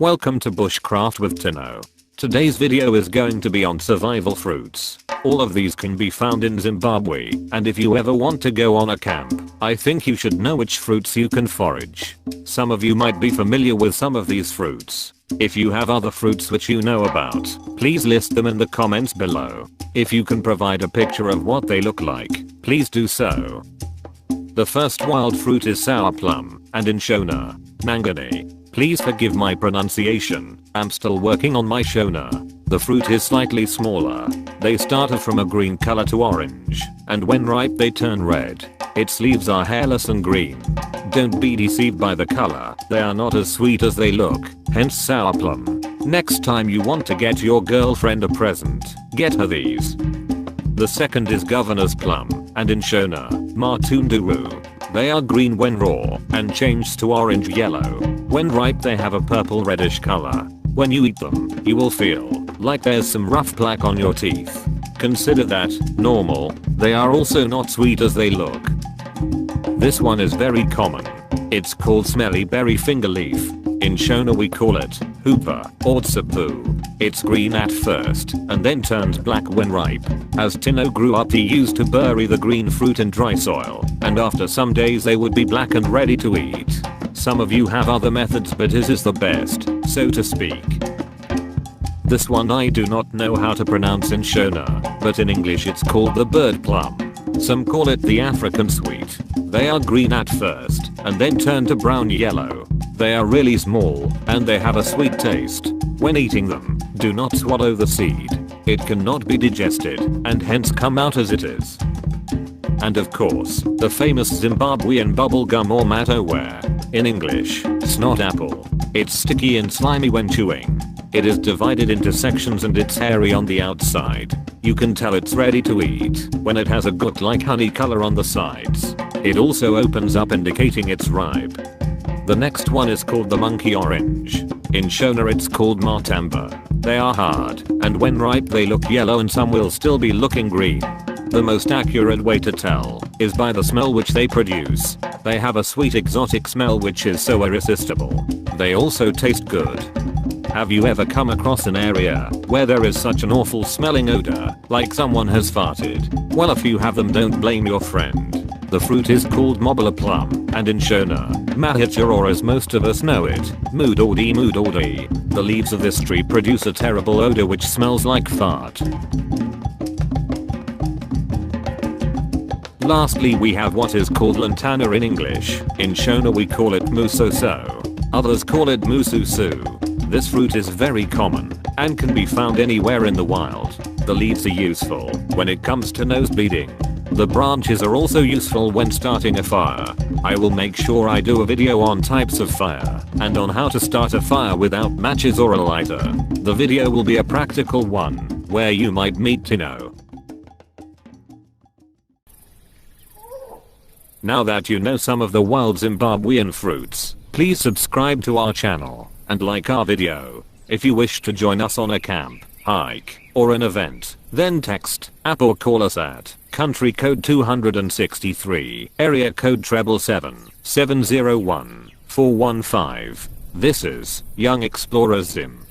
Welcome to Bushcraft with Tino. Today's video is going to be on survival fruits. All of these can be found in Zimbabwe, and if you ever want to go on a camp, I think you should know which fruits you can forage. Some of you might be familiar with some of these fruits. If you have other fruits which you know about, please list them in the comments below. If you can provide a picture of what they look like, please do so. The first wild fruit is sour plum, and in Shona, mangane. Please forgive my pronunciation, I'm still working on my Shona. The fruit is slightly smaller. They start from a green color to orange, and when ripe they turn red. Its leaves are hairless and green. Don't be deceived by the color, they are not as sweet as they look, hence sour plum. Next time you want to get your girlfriend a present, get her these. The second is governor's plum, and in Shona, matunduru. They are green when raw, and change to orange yellow. When ripe they have a purple reddish color. When you eat them, you will feel like there's some rough plaque on your teeth. Consider that normal. They are also not sweet as they look. This one is very common. It's called smelly berry finger leaf. In Shona we call it hooper or tsapu. It's green at first and then turns black when ripe. As Tino grew up he used to bury the green fruit in dry soil, and after some days they would be black and ready to eat. Some of you have other methods, but his is the best, so to speak. This one I do not know how to pronounce in Shona, but in English it's called the bird plum. Some call it the African sweet. They are green at first, and then turn to brown yellow. They are really small, and they have a sweet taste. When eating them, do not swallow the seed. It cannot be digested, and hence come out as it is. And of course, the famous Zimbabwean bubblegum or matoware. In English, snot apple. It's sticky and slimy when chewing. It is divided into sections and it's hairy on the outside. You can tell it's ready to eat when it has a gut-like honey color on the sides. It also opens up indicating it's ripe. The next one is called the monkey orange. In Shona it's called matamba. They are hard, and when ripe they look yellow and some will still be looking green. The most accurate way to tell is by the smell which they produce. They have a sweet exotic smell which is so irresistible. They also taste good. Have you ever come across an area where there is such an awful smelling odor, like someone has farted? Well, if you have them, don't blame your friend. The fruit is called mobula plum, and in Shona, mahitya, or as most of us know it, mudodi mudodi. The leaves of this tree produce a terrible odor which smells like fart. Lastly we have what is called lantana in English. In Shona we call it musoso. Others call it mususu. This fruit is very common and can be found anywhere in the wild. The leaves are useful when it comes to nose bleeding. The branches are also useful when starting a fire. I will make sure I do a video on types of fire and on how to start a fire without matches or a lighter. The video will be a practical one where you might meet Tino. Now that you know some of the wild Zimbabwean fruits, please subscribe to our channel and like our video. If you wish to join us on a camp, hike, or an event, then text, app or call us at country code 263, area code 777 701 415. This is Young Explorer Zim.